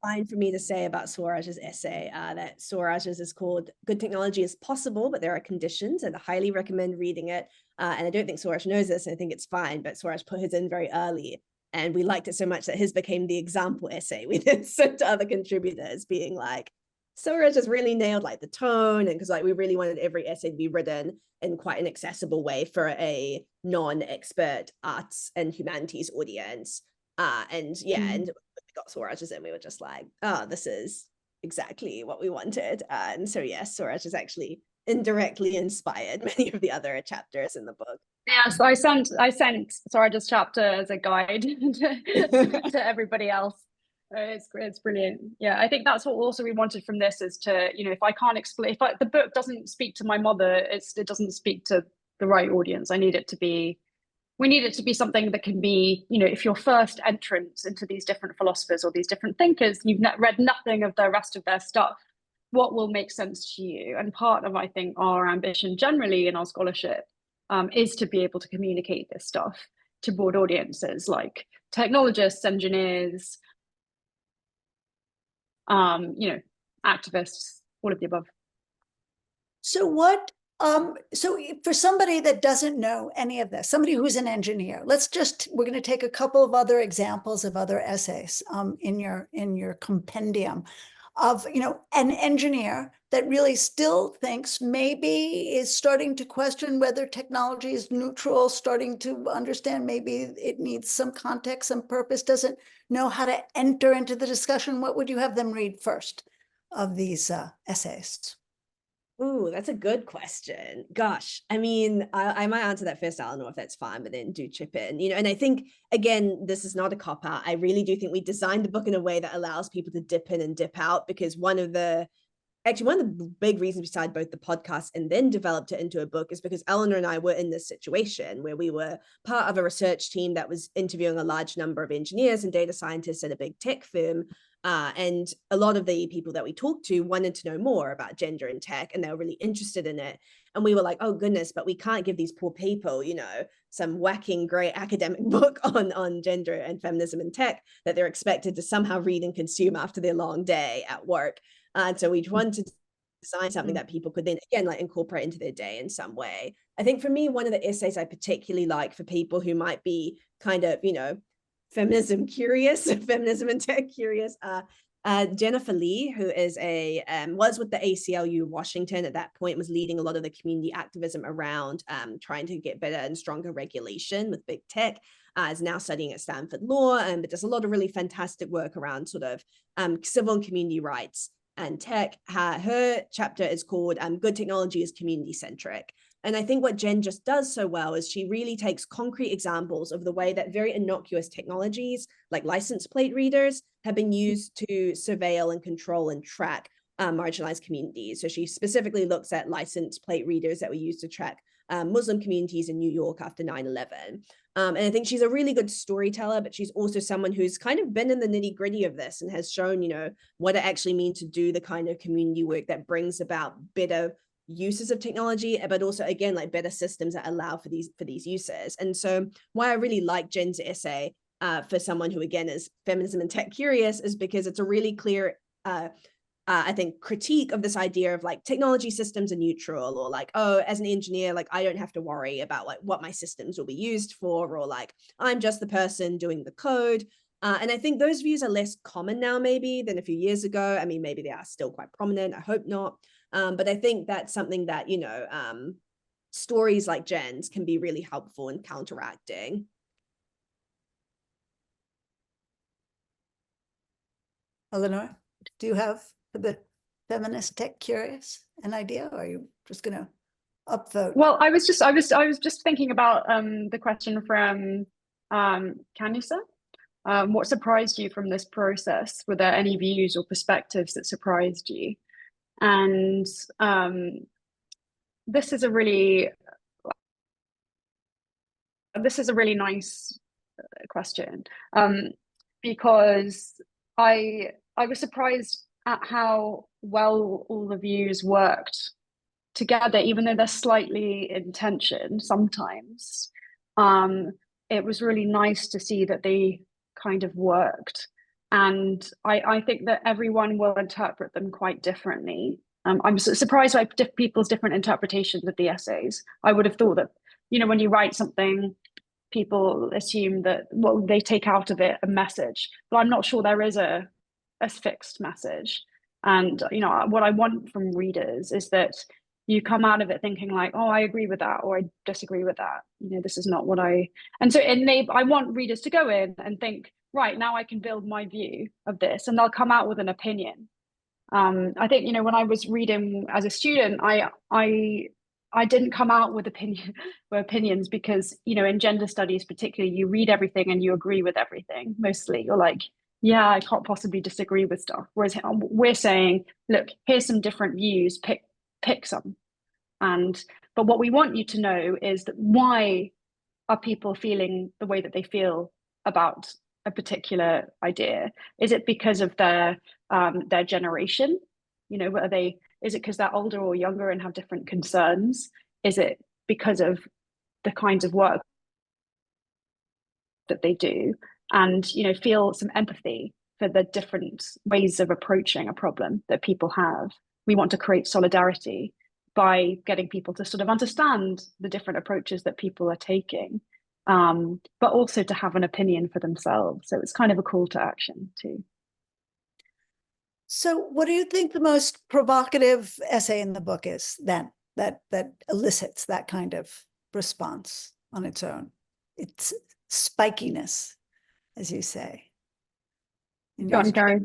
fine for me to say about Swaraj's essay that Swaraj's is called Good Technology is Possible, but there are conditions, and I highly recommend reading it. And I don't think Swaraj knows this, and I think it's fine, but Swaraj put his in very early. And we liked it so much that his became the example essay we then sent to other contributors, being like, Swaraj just really nailed like the tone, and because like we really wanted every essay to be written in quite an accessible way for a non-expert arts and humanities audience. And when we got Swaraj's in, we were just like, oh, this is exactly what we wanted. And so yes, Swaraj has actually indirectly inspired many of the other chapters in the book. Yeah, so I sent Swaraj's chapter as a guide to everybody else. It's brilliant. Yeah, I think that's what also we wanted from this is to, if I can't explain, if the book doesn't speak to my mother, it doesn't speak to the right audience. We need it to be something that can be, if your first entrance into these different philosophers or these different thinkers, you've read nothing of the rest of their stuff, what will make sense to you? And part of, I think, our ambition generally in our scholarship is to be able to communicate this stuff to broad audiences like technologists, engineers, activists, all of the above. So so for somebody that doesn't know any of this, somebody who's an engineer, we're going to take a couple of other examples of other essays in your compendium. of, an engineer that really still thinks, maybe is starting to question whether technology is neutral, starting to understand maybe it needs some context, some purpose, doesn't know how to enter into the discussion, what would you have them read first of these essays? Ooh, that's a good question. Gosh, I mean, I might answer that first, Eleanor, if that's fine, but then do chip in, and I think, again, this is not a cop-out. I really do think we designed the book in a way that allows people to dip in and dip out, because one of the big reasons beside both the podcast and then developed it into a book is because Eleanor and I were in this situation where we were part of a research team that was interviewing a large number of engineers and data scientists at a big tech firm. And a lot of the people that we talked to wanted to know more about gender in tech, and they were really interested in it. And we were like, oh goodness, but we can't give these poor people, some whacking great academic book on gender and feminism in tech that they're expected to somehow read and consume after their long day at work. And so we wanted to design something that people could then, again, like incorporate into their day in some way. I think for me, one of the essays I particularly like for people who might be kind of, feminism curious, feminism and tech curious, Jennifer Lee, who is was with the ACLU Washington at that point, was leading a lot of the community activism around trying to get better and stronger regulation with big tech, is now studying at Stanford Law, but does a lot of really fantastic work around sort of civil and community rights and tech. Her chapter is called Good Technology is Community Centric. And I think what Jen just does so well is she really takes concrete examples of the way that very innocuous technologies like license plate readers have been used to surveil and control and track marginalized communities. So she specifically looks at license plate readers that were used to track Muslim communities in New York after 9/11. And I think she's a really good storyteller, but she's also someone who's kind of been in the nitty gritty of this and has shown, what it actually means to do the kind of community work that brings about better uses of technology, but also, again, like better systems that allow for these uses. And so why I really like Jen's essay for someone who, again, is feminism and tech curious, is because it's a really clear I think critique of this idea of like technology systems are neutral, or like, oh, as an engineer, like I don't have to worry about like what my systems will be used for, or like I'm just the person doing the code. And I think those views are less common now maybe than a few years ago. I mean, maybe they are still quite prominent. I hope not. But I think that's something that, stories like Jen's can be really helpful in counteracting. Eleanor, do you have the feminist tech curious an idea, or are you just going to upvote? Well, I was just thinking about the question from Kanisa. What surprised you from this process? Were there any views or perspectives that surprised you? And this is a really nice question, because I was surprised at how well all the views worked together, even though they're slightly in tension sometimes. It was really nice to see that they kind of worked. And I think that everyone will interpret them quite differently. I'm surprised by people's different interpretations of the essays. I would have thought that, when you write something, people assume that, well, they take out of it a message, but I'm not sure there is a fixed message. And, what I want from readers is that you come out of it thinking like, oh, I agree with that, or I disagree with that. This is not what I want readers to go in and think, right, now I can build my view of this, and they'll come out with an opinion. I think, when I was reading as a student, I didn't come out with opinions because, in gender studies particularly, you read everything and you agree with everything. Mostly you're like, yeah, I can't possibly disagree with stuff. Whereas we're saying, look, here's some different views, pick some. But what we want you to know is that why are people feeling the way that they feel about a particular idea? Is it because of their generation? Is it because they're older or younger and have different concerns? Is it because of the kinds of work that they do? And, feel some empathy for the different ways of approaching a problem that people have. We want to create solidarity by getting people to sort of understand the different approaches that people are taking, but also to have an opinion for themselves. So it's kind of a call to action too. So what do you think the most provocative essay in the book is then that elicits that kind of response on its own? It's spikiness, as you say. John, Gary.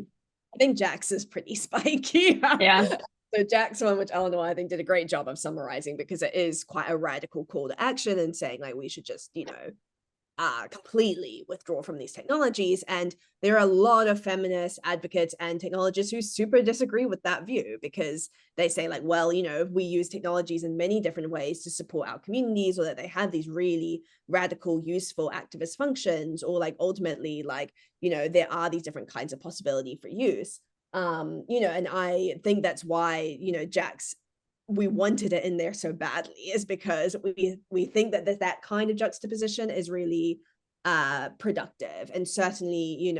I think Jack's is pretty spiky. Yeah. So Jack's one, which Eleanor, I think, did a great job of summarizing, because it is quite a radical call to action and saying, like, we should just, completely withdraw from these technologies. And there are a lot of feminist advocates and technologists who super disagree with that view, because they say, like, well, we use technologies in many different ways to support our communities, or that they have these really radical, useful activist functions, or like ultimately, like, there are these different kinds of possibility for use. And I think that's why, Jack's, we wanted it in there so badly, is because we think that that kind of juxtaposition is really productive. And certainly,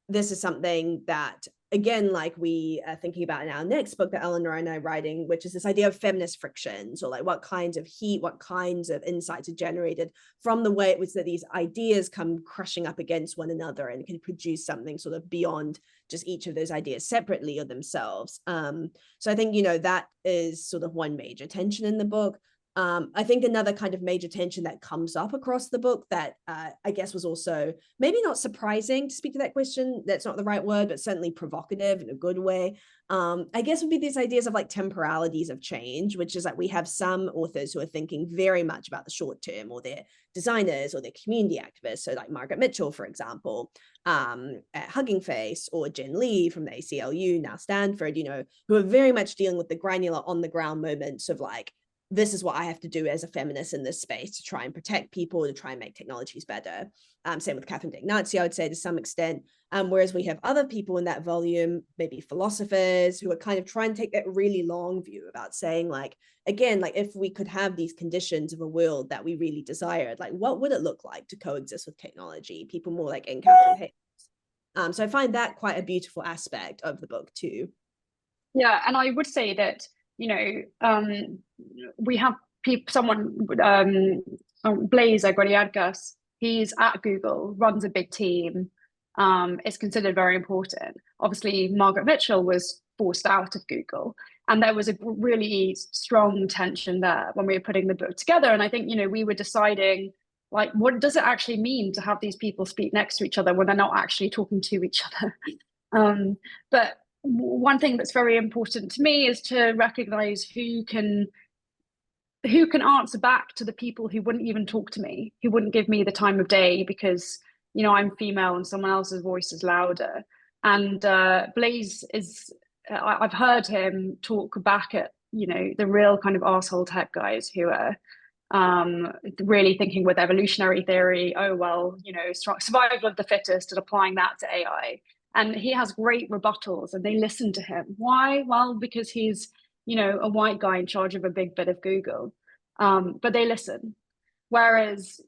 this is something that, again, like we are thinking about in our next book that Eleanor and I are writing, which is this idea of feminist frictions, or like what kinds of heat, what kinds of insights are generated from the way it was that these ideas come crushing up against one another and can produce something sort of beyond just each of those ideas separately or themselves. So I think, that is sort of one major tension in the book. I think another kind of major tension that comes up across the book that I guess was also maybe not surprising to speak to that question, that's not the right word, but certainly provocative in a good way, I guess would be these ideas of like temporalities of change, which is like we have some authors who are thinking very much about the short term, or they're designers or they're community activists. So like Margaret Mitchell, for example, at Hugging Face, or Jen Lee from the ACLU, now Stanford, who are very much dealing with the granular on the ground moments of like, this is what I have to do as a feminist in this space to try and protect people, to try and make technologies better. Same with Catherine d'Ignazio, I would say, to some extent. Whereas we have other people in that volume, maybe philosophers, who are kind of trying to take that really long view about saying, like, again, like if we could have these conditions of a world that we really desired, like what would it look like to coexist with technology? People more like in Catherine Hayes. So I find that quite a beautiful aspect of the book too. Yeah, and I would say that, we have someone, Blaise Agoriadgas, he's at Google, runs a big team, is considered very important. Obviously, Margaret Mitchell was forced out of Google, and there was a really strong tension there when we were putting the book together. And I think, we were deciding, like, what does it actually mean to have these people speak next to each other when they're not actually talking to each other? But one thing that's very important to me is to recognize who can answer back to the people who wouldn't even talk to me, who wouldn't give me the time of day because, I'm female and someone else's voice is louder. And Blaise is, I've heard him talk back at, the real kind of arsehole tech guys who are really thinking with evolutionary theory, oh, well, survival of the fittest, and applying that to AI. And he has great rebuttals and they listen to him. Why? Well, because he's, a white guy in charge of a big bit of Google. But they listen. Whereas,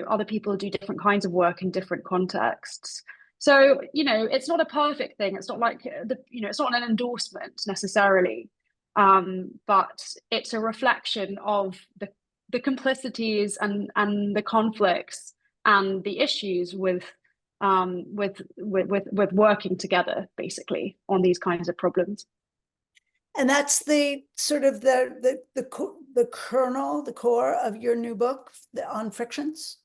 other people do different kinds of work in different contexts. So, it's not a perfect thing. It's not like it's not an endorsement necessarily. But it's a reflection of the complicities and the conflicts and the issues with working together, basically, on these kinds of problems. And that's the sort of the kernel, the core of your new book on frictions.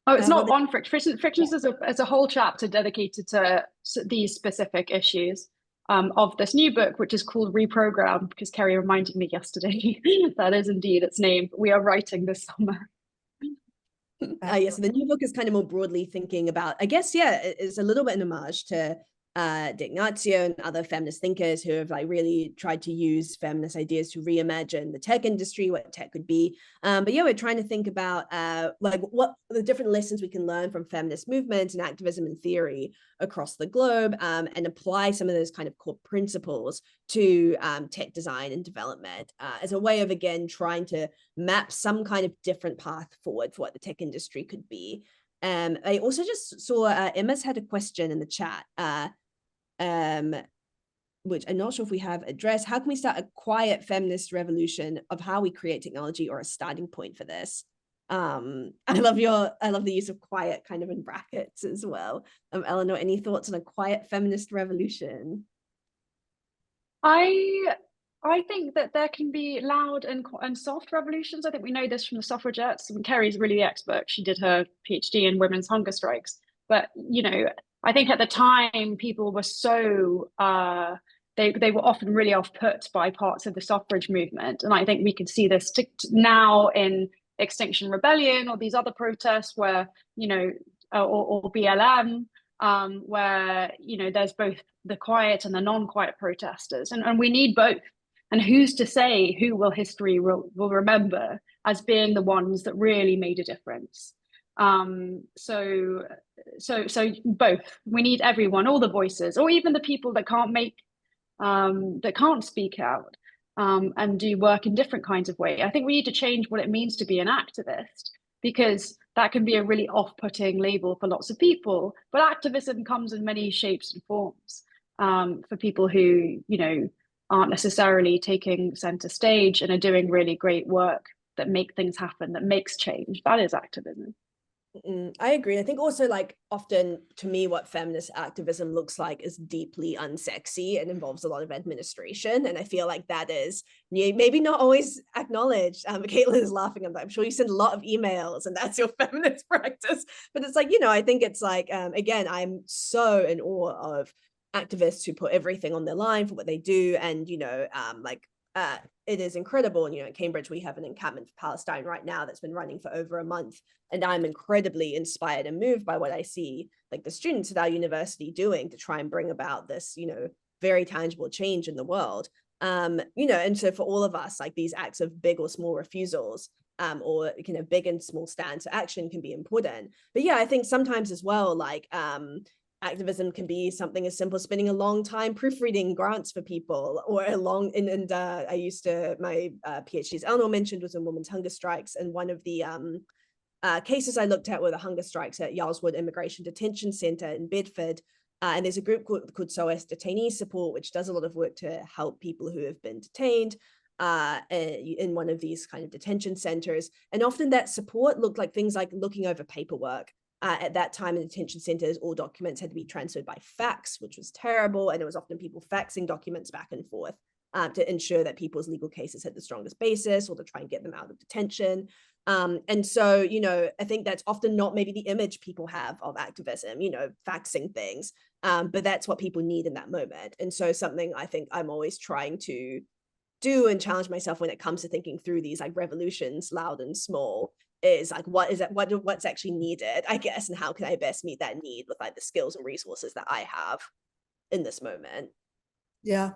Oh, it's not on frictions. Frictions is a whole chapter dedicated to these specific issues of this new book, which is called Reprogram, because Kerry reminded me yesterday that is indeed its name. We are writing this summer. Yes, the new book is kind of more broadly thinking about, I guess, it's a little bit an homage to d'Ignazio and other feminist thinkers who have like really tried to use feminist ideas to reimagine the tech industry, what tech could be. But we're trying to think about like what the different lessons we can learn from feminist movements and activism and theory across the globe, and apply some of those kind of core principles to tech design and development as a way of, again, trying to map some kind of different path forward for what the tech industry could be. I also just saw Emma's had a question in the chat, which I'm not sure if we have addressed. How can we start a quiet feminist revolution of how we create technology, or a starting point for this? I love the use of quiet kind of in brackets as well. Eleanor, any thoughts on a quiet feminist revolution? I think that there can be loud and soft revolutions. I think we know this from the suffragettes. And Kerry's really the expert. She did her PhD in women's hunger strikes. But I think at the time people were so they were often really off put by parts of the suffrage movement, and I think we could see this now in Extinction Rebellion or these other protests where or BLM. Where there's both the quiet and the non-quiet protesters, and we need both. And who's to say who history will remember as being the ones that really made a difference? So both. We need everyone, all the voices, or even the people that can't speak out and do work in different kinds of way. I think we need to change what it means to be an activist, because that can be a really off-putting label for lots of people. But activism comes in many shapes and forms for people who, aren't necessarily taking center stage and are doing really great work that make things happen, that makes change. That is activism. I agree. I think also, like, often to me what feminist activism looks like is deeply unsexy and involves a lot of administration, and I feel like that is maybe not always acknowledged. Caitlin is laughing. I'm sure you send a lot of emails and that's your feminist practice, but it's like, I think it's like, again, I'm so in awe of activists who put everything on their line for what they do, and it is incredible. And at Cambridge we have an encampment for Palestine right now that's been running for over a month, and I'm incredibly inspired and moved by what I see like the students at our university doing to try and bring about this very tangible change in the world. And so for all of us, like, these acts of big or small refusals or big and small stands for action can be important. But yeah, I think sometimes as well, like activism can be something as simple as spending a long time proofreading grants for people, or I used to, my PhD, as Eleanor mentioned, was in women's hunger strikes, and one of the cases I looked at were the hunger strikes at Yarlswood Immigration Detention Centre in Bedford, and there's a group called SOAS Detainee Support, which does a lot of work to help people who have been detained in one of these kind of detention centres, and often that support looked like things like looking over paperwork. At that time in detention centres, all documents had to be transferred by fax, which was terrible. And it was often people faxing documents back and forth to ensure that people's legal cases had the strongest basis, or to try and get them out of detention. And so, I think that's often not maybe the image people have of activism, faxing things, but that's what people need in that moment. And so something I think I'm always trying to do and challenge myself when it comes to thinking through these like revolutions, loud and small, is like, what's actually needed, I guess, and how can I best meet that need with like the skills and resources that I have in this moment. Yeah.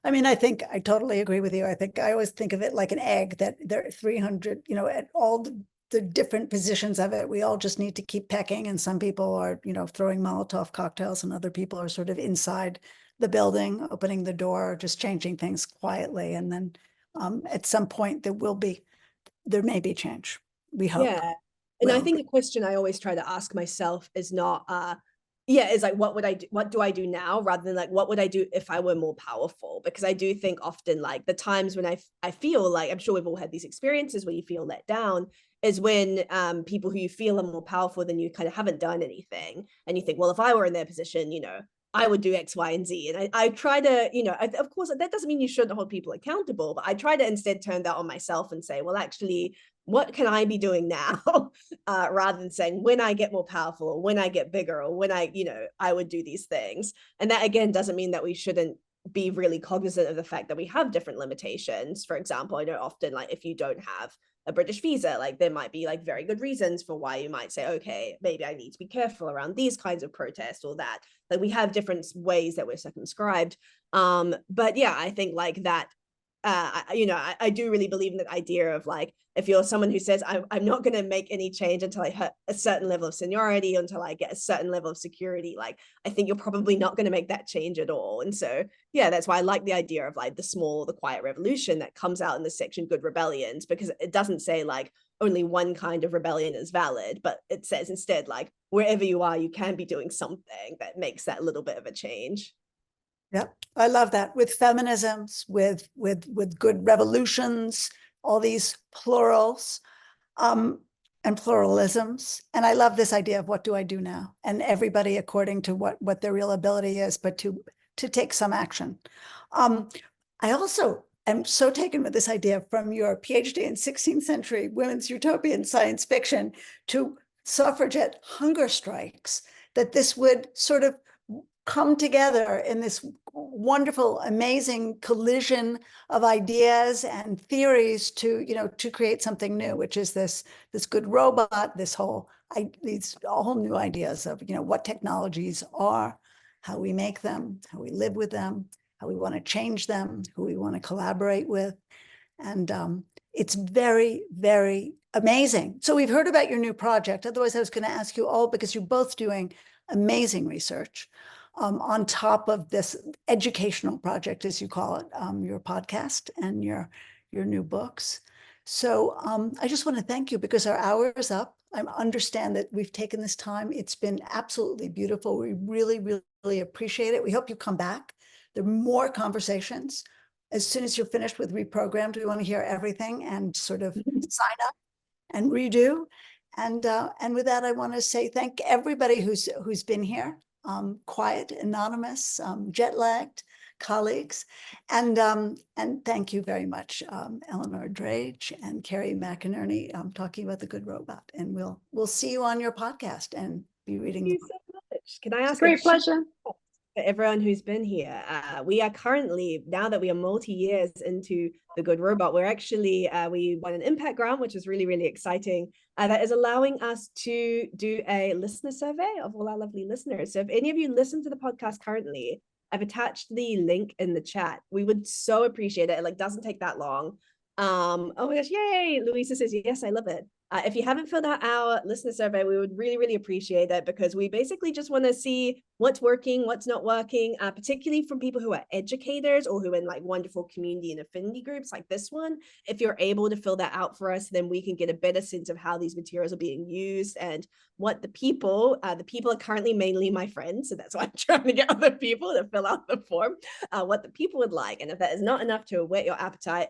I mean, I think I totally agree with you. I think I always think of it like an egg, that there are 300, at all the different positions of it. We all just need to keep pecking. And some people are, throwing Molotov cocktails, and other people are sort of inside the building, opening the door, just changing things quietly. And then at some point there may be change. We hope. Yeah. And I think a question I always try to ask myself is not, is like, what do I do now, rather than like, what would I do if I were more powerful? Because I do think often like the times when I feel like, I'm sure we've all had these experiences where you feel let down, is when people who you feel are more powerful than you kind of haven't done anything. And you think, well, if I were in their position, I would do X, Y, and Z. And I try to, of course, that doesn't mean you shouldn't hold people accountable, but I try to instead turn that on myself and say, well, actually, what can I be doing now? Rather than saying, when I get more powerful, or when I get bigger, or when I would do these things. And that, again, doesn't mean that we shouldn't be really cognizant of the fact that we have different limitations. For example, I know often, like, if you don't have a British visa, like, there might be like very good reasons for why you might say, okay, maybe I need to be careful around these kinds of protests, or that. Like, we have different ways that we're circumscribed. But yeah, I think like that, I do really believe in that idea of like, if you're someone who says, I'm not going to make any change until I hit a certain level of seniority, until I get a certain level of security, like, I think you're probably not going to make that change at all. And so, yeah, that's why I like the idea of like the quiet revolution that comes out in the section Good Rebellions, because it doesn't say like only one kind of rebellion is valid, but it says instead, like, wherever you are, you can be doing something that makes that little bit of a change. Yep, I love that. With feminisms, with good revolutions, all these plurals. and pluralisms. And I love this idea of what do I do now? And everybody according to what their real ability is, but to take some action. I also am so taken with this idea from your PhD in 16th century women's utopian science fiction to suffragette hunger strikes, that this would sort of come together in this wonderful, amazing collision of ideas and theories to, to create something new, which is this good robot, these all new ideas of, what technologies are, how we make them, how we live with them, how we want to change them, who we want to collaborate with. And it's very, very amazing. So we've heard about your new project. Otherwise, I was going to ask you all, because you're both doing amazing research on top of this educational project, as you call it, your podcast and your new books. So I just want to thank you, because our hour is up. I understand that we've taken this time. It's been absolutely beautiful. We really, really appreciate it. We hope you come back. There are more conversations. As soon as you're finished with Reprogrammed, we want to hear everything and sort of sign up and redo. And with that, I want to say thank everybody who's been here, quiet, anonymous, jet-lagged colleagues, and thank you very much, Eleanor Drage and Kerry McInerney, talking about The Good Robot. And we'll see you on your podcast and be reading. Thank you so much. Can I ask? It's a great pleasure. For everyone who's been here, we are currently, now that we are multi-years into The Good Robot, we're actually, we won an impact grant, which is really, really exciting, that is allowing us to do a listener survey of all our lovely listeners. So if any of you listen to the podcast currently, I've attached the link in the chat. We would so appreciate it. It doesn't take that long. Oh my gosh, yay! Louisa says, yes, I love it. If you haven't filled out our listener survey, we would really, really appreciate it, because we basically just want to see what's working, what's not working, particularly from people who are educators or who are in wonderful community and affinity groups like this one. If you're able to fill that out for us, then we can get a better sense of how these materials are being used and what the people are currently mainly my friends. So that's why I'm trying to get other people to fill out the form, what the people would like. And if that is not enough to whet your appetite,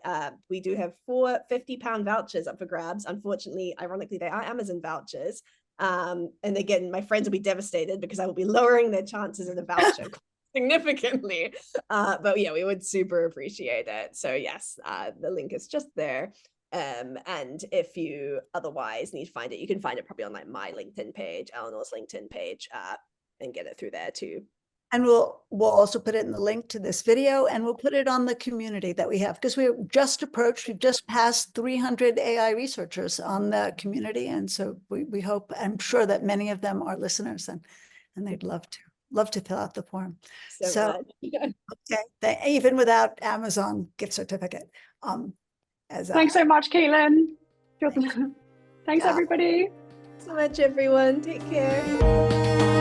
we do have 4 50-pound vouchers up for grabs. Unfortunately, ironically, they are Amazon vouchers. And again, my friends will be devastated because I will be lowering their chances of the voucher significantly. But yeah, we would super appreciate it. So yes, the link is just there. And if you otherwise need to find it, you can find it probably on my LinkedIn page, Eleanor's LinkedIn page, and get it through there too. And we'll also put it in the link to this video, and we'll put it on the community that we have, because we've just passed 300 AI researchers on the community. And so we hope, I'm sure that many of them are listeners, and they'd love to fill out the form. So okay, even without Amazon gift certificate. Thanks so much, Caitlin. Thanks, everybody. So much, everyone. Take care.